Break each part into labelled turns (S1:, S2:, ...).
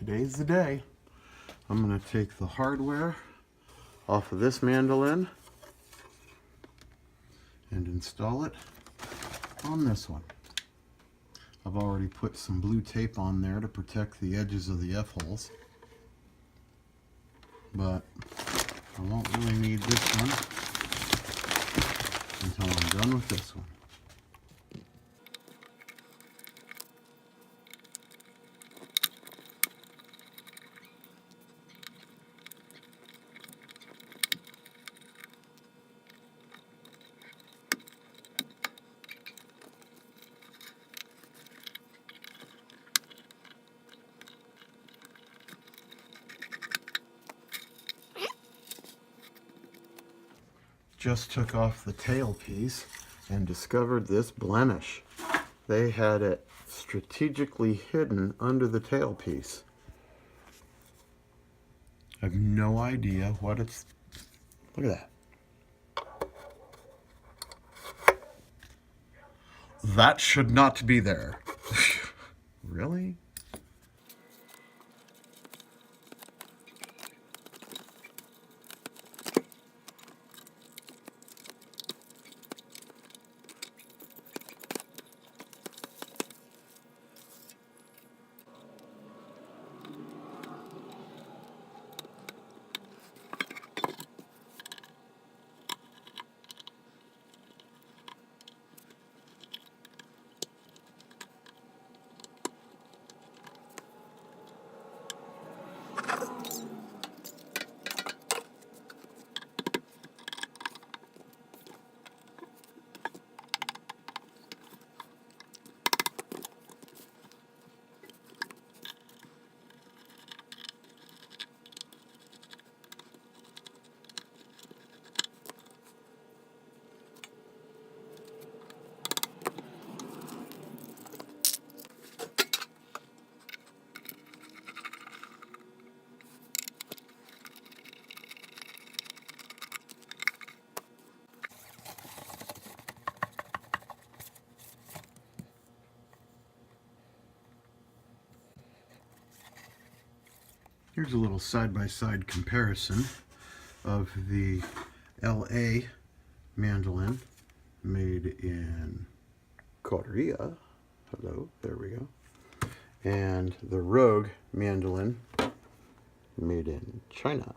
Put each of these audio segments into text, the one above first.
S1: today's the day. I'm going to take the hardware off of this mandolin and install it on this one. I've already put some blue tape on there to protect the edges of the F-holes, but I won't really need this one until I'm done with this one. Just took off the tail piece and discovered this blemish. They had it strategically hidden under the tail piece. I have no idea what it's... Look at that. That should not be there. Really? Here's a little side-by-side comparison of the LA mandolin made in Korea. Hello, there we go. And the Rogue mandolin made in China.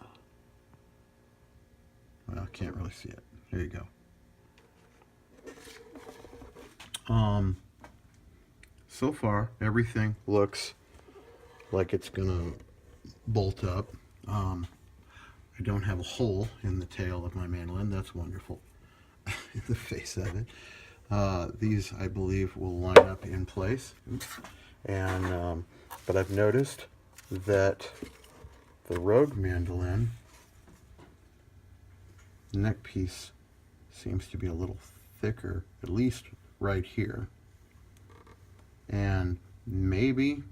S1: Well, I can't really see it. There you go. So far, everything looks like it's gonna bolt up. I don't have a hole in the tail of my mandolin. That's wonderful. The face of it. These, I believe, will line up in place. Oops. And but I've noticed that the Rogue mandolin neck piece seems to be a little thicker, at least right here. And maybe,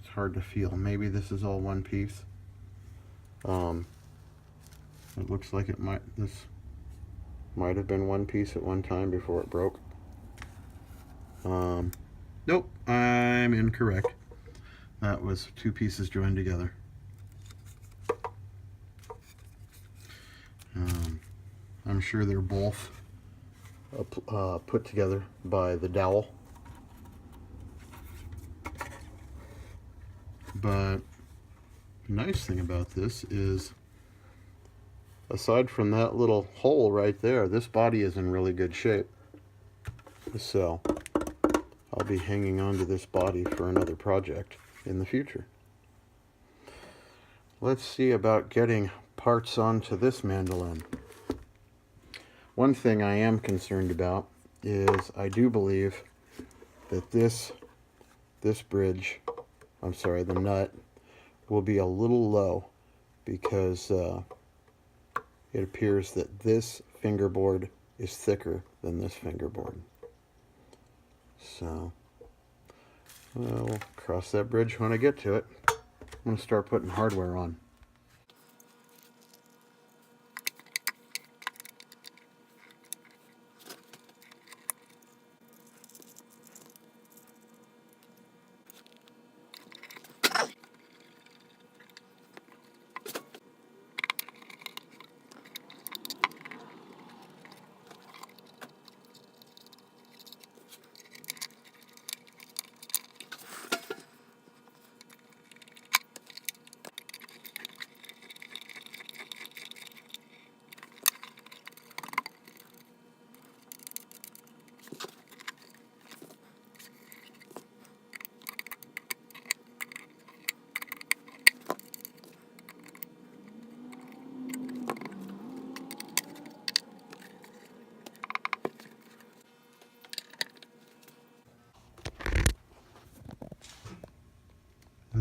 S1: it's hard to feel, maybe this is all one piece. It looks like this might have been one piece at one time before it broke. Nope, I'm incorrect. That was two pieces joined together. I'm sure they're both put together by the dowel. But the nice thing about this is, aside from that little hole right there, this body is in really good shape. So I'll be hanging on to this body for another project in the future. Let's see about getting parts onto this mandolin. One thing I am concerned about is I do believe that this bridge, I'm sorry, the nut, will be a little low because it appears that this fingerboard is thicker than this fingerboard. So, we'll cross that bridge when I get to it. I'm going to start putting hardware on.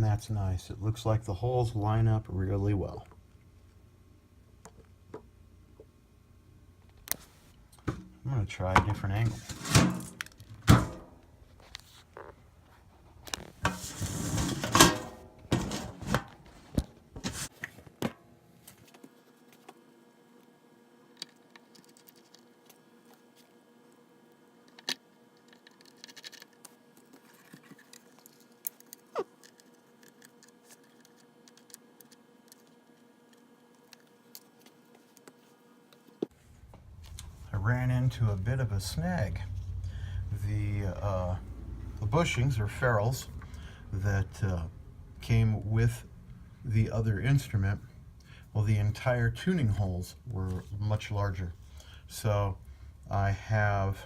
S1: And that's nice. It looks like the holes line up really well. I'm going to try a different angle. I ran into a bit of a snag. The bushings or ferrules that came with the other instrument, well, the entire tuning holes were much larger. So I have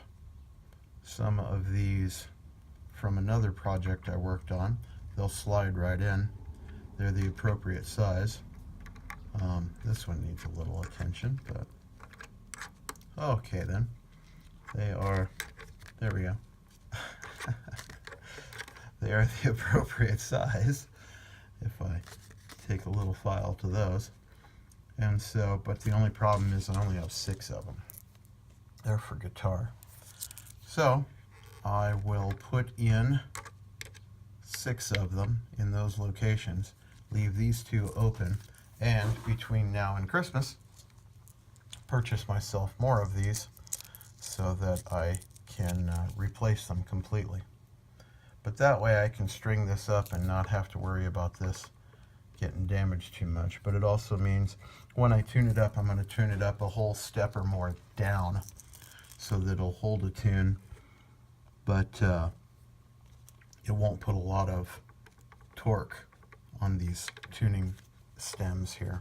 S1: some of these from another project I worked on. They'll slide right in. They're the appropriate size. This one needs a little attention, but okay then. They are, there we go. They are the appropriate size if I take a little file to those. And so, but the only problem is I only have 6 of them. They're for guitar. So I will put in 6 of them in those locations, leave these 2 open, and between now and Christmas, purchase myself more of these so that I can replace them completely. But that way I can string this up and not have to worry about this getting damaged too much. But it also means when I tune it up, I'm going to tune it up a whole step or more down so that it'll hold a tune, but it won't put a lot of torque on these tuning stems here.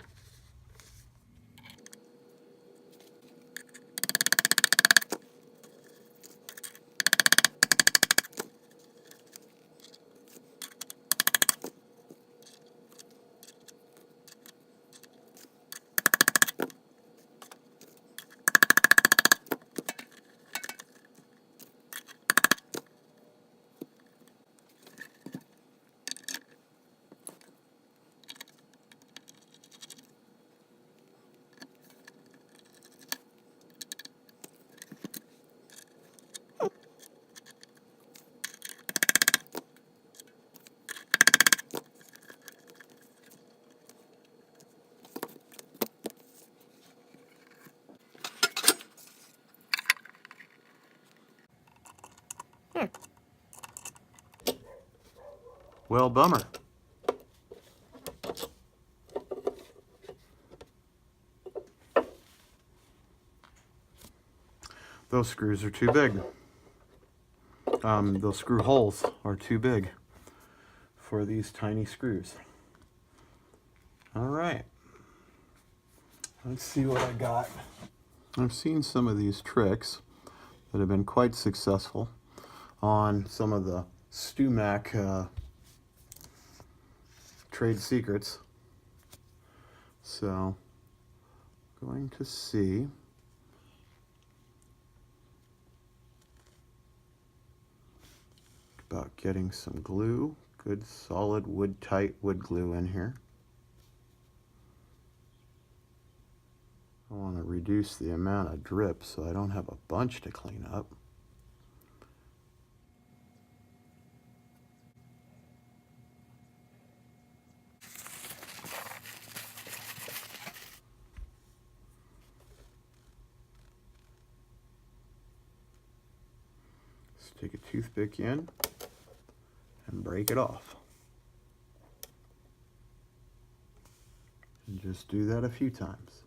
S1: Well, bummer. Those screws are too big. Those screw holes are too big for these tiny screws. All right. Let's see what I got. I've seen some of these tricks that have been quite successful on some of the StewMac trade secrets. So, going to see about getting some glue, good solid wood tight wood glue in here. I want to reduce the amount of drip so I don't have a bunch to clean up. Let's take a toothpick in and break it off. And just do that a few times.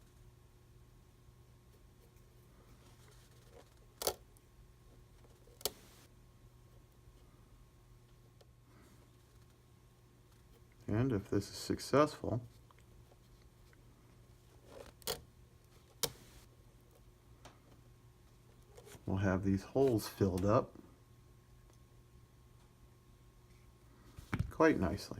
S1: And if this is successful, we'll have these holes filled up quite nicely.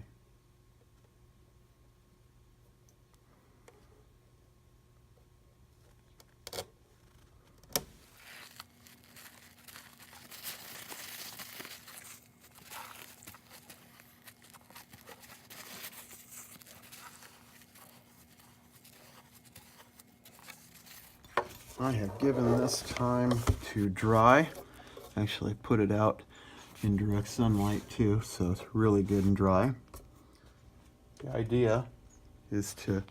S1: I have given this time to dry. Actually put it out in direct sunlight too, so it's really good and dry. The idea is to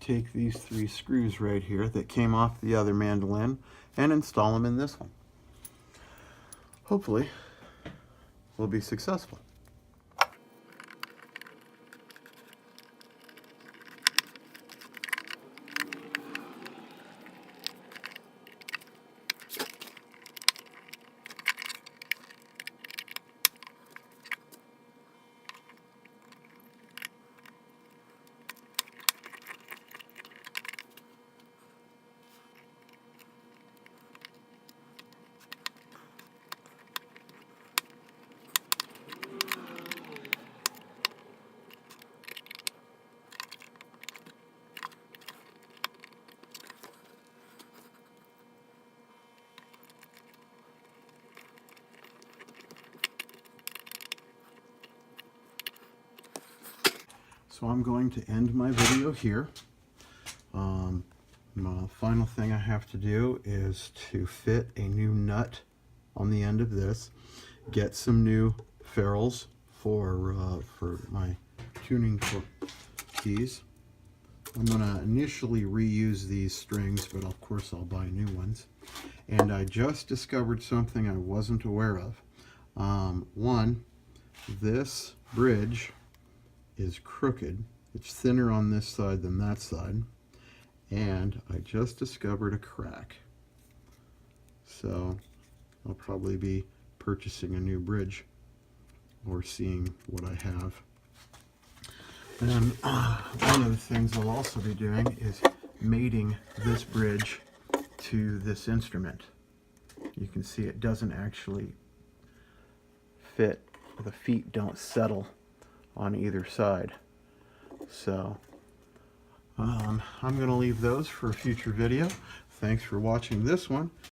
S1: take these 3 screws right here that came off the other mandolin and install them in this one. Hopefully, we'll be successful. So I'm going to end my video here. The final thing I have to do is to fit a new nut on the end of this, get some new ferrules for my tuning keys. I'm going to initially reuse these strings, but of course I'll buy new ones. And I just discovered something I wasn't aware of. One, this bridge is crooked. It's thinner on this side than that side. And I just discovered a crack. So I'll probably be purchasing a new bridge or seeing what I have. And one of the things I'll also be doing is mating this bridge to this instrument. You can see it doesn't actually fit. The feet don't settle on either side. So I'm going to leave those for a future video. Thanks for watching this one.